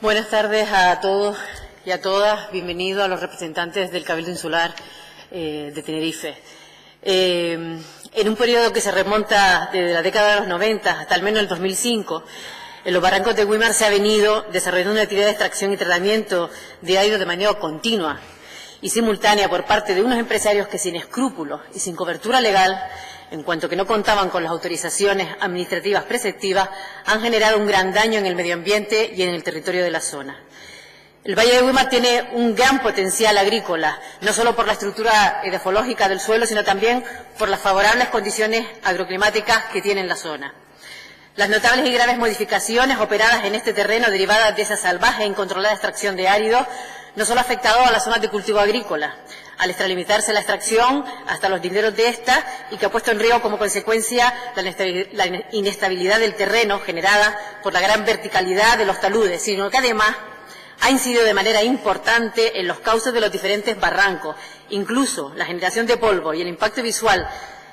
Buenas tardes a todos y a todas. Bienvenidos a los representantes del Cabildo Insular de Tenerife. En un periodo que se remonta desde la década de los 90 hasta al menos el 2005, en los barrancos de Güímar se ha venido desarrollando una actividad de extracción y tratamiento de áridos de manera continua y simultánea por parte de unos empresarios que, sin escrúpulos y sin cobertura legal, en cuanto que no contaban con las autorizaciones administrativas preceptivas, han generado un gran daño en el medio ambiente y en el territorio de la zona. El Valle de Güímar tiene un gran potencial agrícola, no solo por la estructura edafológica del suelo, sino también por las favorables condiciones agroclimáticas que tiene en la zona. Las notables y graves modificaciones operadas en este terreno derivadas de esa salvaje e incontrolada extracción de áridos no solo ha afectado a las zonas de cultivo agrícola, al extralimitarse la extracción hasta los linderos de esta, y que ha puesto en riesgo como consecuencia la inestabilidad del terreno generada por la gran verticalidad de los taludes, sino que además ha incidido de manera importante en los cauces de los diferentes barrancos. Incluso la generación de polvo y el impacto visual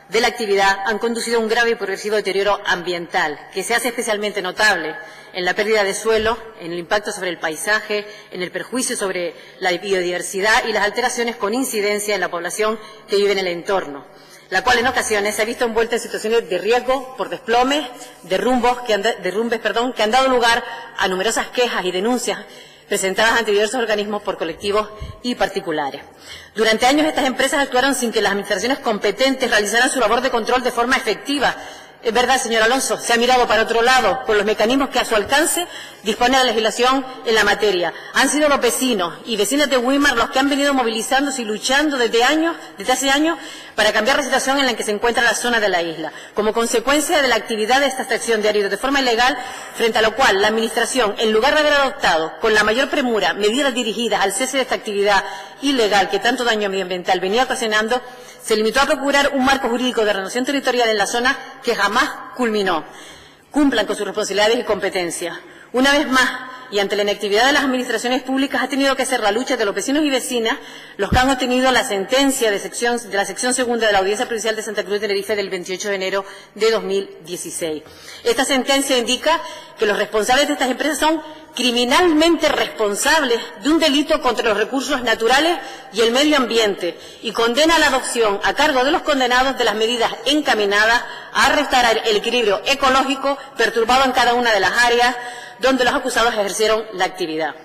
de la actividad han conducido a un grave y progresivo deterioro ambiental, que se hace especialmente notable en la pérdida de suelo, en el impacto sobre el paisaje, en el perjuicio sobre la biodiversidad y las alteraciones con incidencia en la población que vive en el entorno, la cual en ocasiones se ha visto envuelta en situaciones de riesgo por desplomes, derrumbes que han dado lugar a numerosas quejas y denuncias presentadas ante diversos organismos por colectivos y particulares. Durante años estas empresas actuaron sin que las administraciones competentes realizaran su labor de control de forma efectiva. Es verdad, señor Alonso, se ha mirado para otro lado con los mecanismos que a su alcance dispone la legislación en la materia. Han sido los vecinos y vecinas de Güímar los que han venido movilizándose y luchando desde hace años para cambiar la situación en la que se encuentra la zona de la isla, como consecuencia de la actividad de esta extracción de áridos de forma ilegal, frente a lo cual la Administración, en lugar de haber adoptado con la mayor premura medidas dirigidas al cese de esta actividad ilegal que tanto daño medioambiental venía ocasionando, se limitó a procurar un marco jurídico de ordenación territorial en la zona que jamás culminó. Cumplan con sus responsabilidades y competencias. Una vez más, y ante la inactividad de las administraciones públicas, ha tenido que ser la lucha de los vecinos y vecinas los que han obtenido la sentencia de la sección segunda de la Audiencia Provincial de Santa Cruz de Tenerife del 28 de enero de 2016. Esta sentencia indica que los responsables de estas empresas son criminalmente responsables de un delito contra los recursos naturales y el medio ambiente, y condena la adopción a cargo de los condenados de las medidas encaminadas a restaurar el equilibrio ecológico perturbado en cada una de las áreas donde los acusados ejercieron la actividad.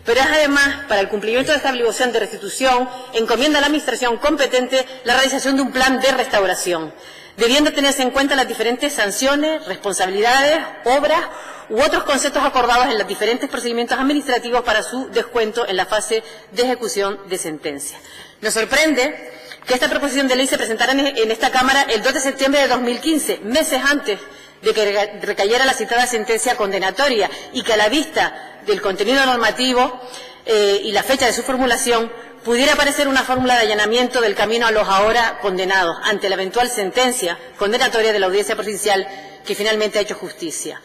Pero es además, para el cumplimiento de esta obligación de restitución, encomienda a la Administración competente la realización de un plan de restauración, debiendo tenerse en cuenta las diferentes sanciones, responsabilidades, obras u otros conceptos acordados en los diferentes procedimientos administrativos para su descuento en la fase de ejecución de sentencia. Nos sorprende que esta proposición de ley se presentara en esta Cámara el 2 de septiembre de 2015, meses antes de que recayera la citada sentencia condenatoria, y que a la vista del contenido normativo y la fecha de su formulación pudiera parecer una fórmula de allanamiento del camino a los ahora condenados ante la eventual sentencia condenatoria de la Audiencia Provincial que finalmente ha hecho justicia.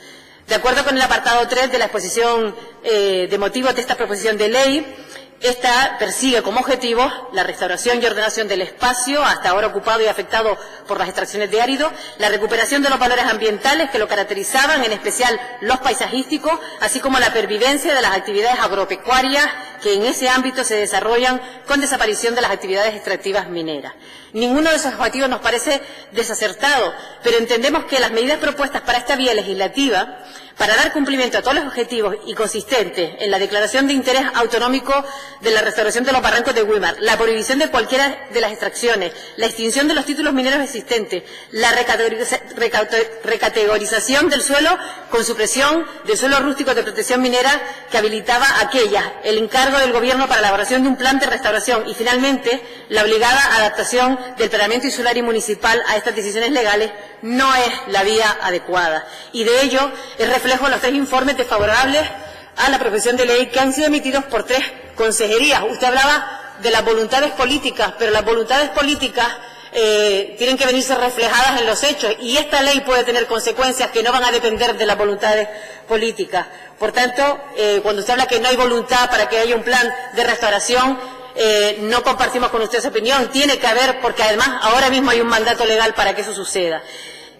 De acuerdo con el apartado 3 de la exposición de motivos de esta proposición de ley, esta persigue como objetivo la restauración y ordenación del espacio hasta ahora ocupado y afectado por las extracciones de áridos, la recuperación de los valores ambientales que lo caracterizaban, en especial los paisajísticos, así como la pervivencia de las actividades agropecuarias que en ese ámbito se desarrollan con desaparición de las actividades extractivas mineras. Ninguno de esos objetivos nos parece desacertado, pero entendemos que las medidas propuestas para esta vía legislativa, para dar cumplimiento a todos los objetivos y consistentes en la declaración de interés autonómico de la restauración de los barrancos de Güímar, la prohibición de cualquiera de las extracciones, la extinción de los títulos mineros existentes, la recategorización del suelo con supresión del suelo rústico de protección minera que habilitaba aquellas, el encargo del Gobierno para la elaboración de un plan de restauración y, finalmente, la obligada adaptación del planeamiento insular y municipal a estas decisiones legales, no es la vía adecuada. Y de ello es reflejo los 3 informes desfavorables a la proposición de ley que han sido emitidos por 3 consejerías. Usted hablaba de las voluntades políticas, pero las voluntades políticas tienen que venirse reflejadas en los hechos, y esta ley puede tener consecuencias que no van a depender de las voluntades políticas. Por tanto, cuando usted habla que no hay voluntad para que haya un plan de restauración, no compartimos con usted esa opinión. Tiene que haber, porque además ahora mismo hay un mandato legal para que eso suceda.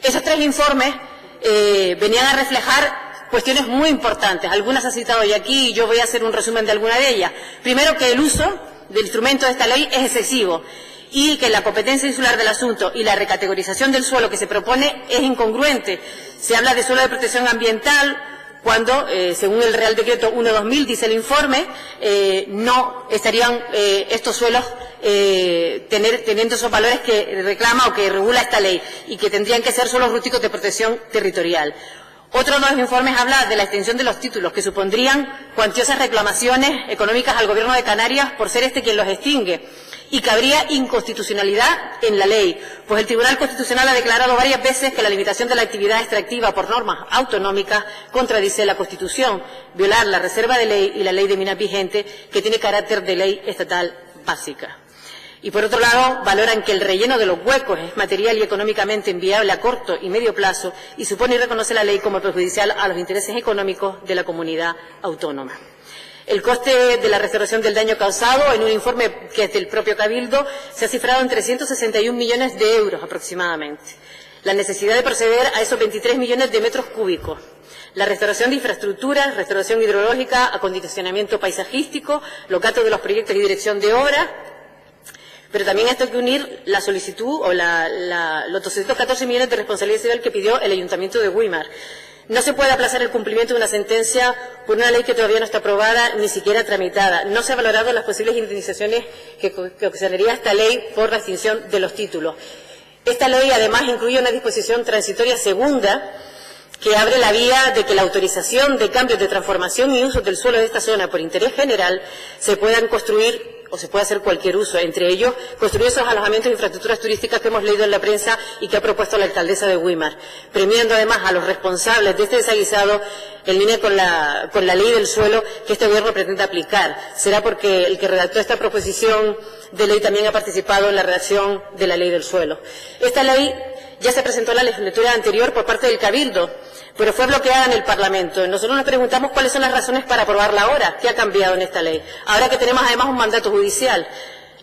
Esos 3 informes venían a reflejar cuestiones muy importantes. Algunas ha citado ya aquí y yo voy a hacer un resumen de alguna de ellas. Primero, que el uso del instrumento de esta ley es excesivo y que la competencia insular del asunto y la recategorización del suelo que se propone es incongruente. Se habla de suelo de protección ambiental cuando, según el Real Decreto 1/2000, dice el informe, no estarían estos suelos teniendo esos valores que reclama o que regula esta ley y que tendrían que ser suelos rústicos de protección territorial. Otro de los informes habla de la extensión de los títulos, que supondrían cuantiosas reclamaciones económicas al Gobierno de Canarias por ser este quien los extingue, y que habría inconstitucionalidad en la ley, pues el Tribunal Constitucional ha declarado varias veces que la limitación de la actividad extractiva por normas autonómicas contradice la Constitución, violar la reserva de ley y la ley de minas vigente, que tiene carácter de ley estatal básica. Y, por otro lado, valoran que el relleno de los huecos es material y económicamente inviable a corto y medio plazo y supone y reconoce la ley como perjudicial a los intereses económicos de la comunidad autónoma. El coste de la restauración del daño causado, en un informe que es del propio Cabildo, se ha cifrado en 361 millones de euros aproximadamente. La necesidad de proceder a esos 23 millones de metros cúbicos. La restauración de infraestructuras, restauración hidrológica, acondicionamiento paisajístico, los gastos de los proyectos y dirección de obras. Pero también esto hay que unir la solicitud o los 214 millones de responsabilidad civil que pidió el Ayuntamiento de Güímar. No se puede aplazar el cumplimiento de una sentencia por una ley que todavía no está aprobada, ni siquiera tramitada. No se han valorado las posibles indemnizaciones que ocasionaría esta ley por la extinción de los títulos. Esta ley, además, incluye una disposición transitoria segunda que abre la vía de que la autorización de cambios de transformación y uso del suelo de esta zona por interés general se puedan construir o se puede hacer cualquier uso, entre ellos construir esos alojamientos e infraestructuras turísticas que hemos leído en la prensa y que ha propuesto la alcaldesa de Güímar, premiando además a los responsables de este desaguisado en línea con la ley del suelo que este Gobierno pretende aplicar. Será porque el que redactó esta proposición de ley también ha participado en la redacción de la ley del suelo. Esta ley ya se presentó en la legislatura anterior por parte del Cabildo, pero fue bloqueada en el Parlamento. Nosotros nos preguntamos cuáles son las razones para aprobarla ahora. ¿Qué ha cambiado en esta ley? Ahora que tenemos además un mandato judicial.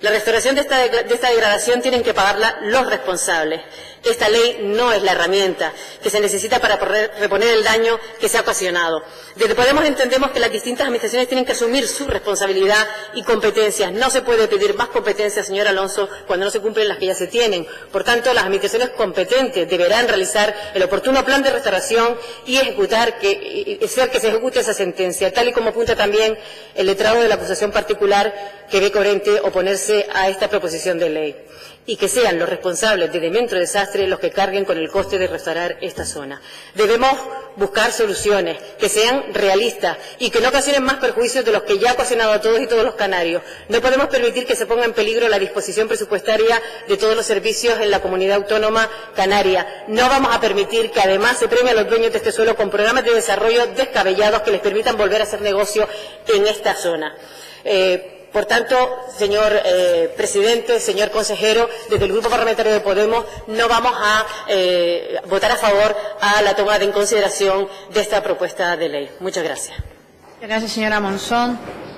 La restauración de esta degradación tienen que pagarla los responsables. Esta ley no es la herramienta que se necesita para reponer el daño que se ha ocasionado. Desde Podemos entendemos que las distintas administraciones tienen que asumir su responsabilidad y competencias. No se puede pedir más competencias, señor Alonso, cuando no se cumplen las que ya se tienen. Por tanto, las administraciones competentes deberán realizar el oportuno plan de restauración y hacer que se ejecute esa sentencia, tal y como apunta también el letrado de la acusación particular que ve coherente oponerse a esta proposición de ley. Y que sean los responsables de Dementro Desastre los que carguen con el coste de restaurar esta zona. Debemos buscar soluciones que sean realistas y que no ocasionen más perjuicios de los que ya ha ocasionado a todos y todos los canarios. No podemos permitir que se ponga en peligro la disposición presupuestaria de todos los servicios en la comunidad autónoma canaria. No vamos a permitir que además se premie a los dueños de este suelo con programas de desarrollo descabellados que les permitan volver a hacer negocio en esta zona. Por tanto, señor presidente, señor consejero, desde el Grupo Parlamentario de Podemos no vamos a votar a favor a la toma en consideración de esta propuesta de ley. Muchas gracias. Gracias, señora Monzón.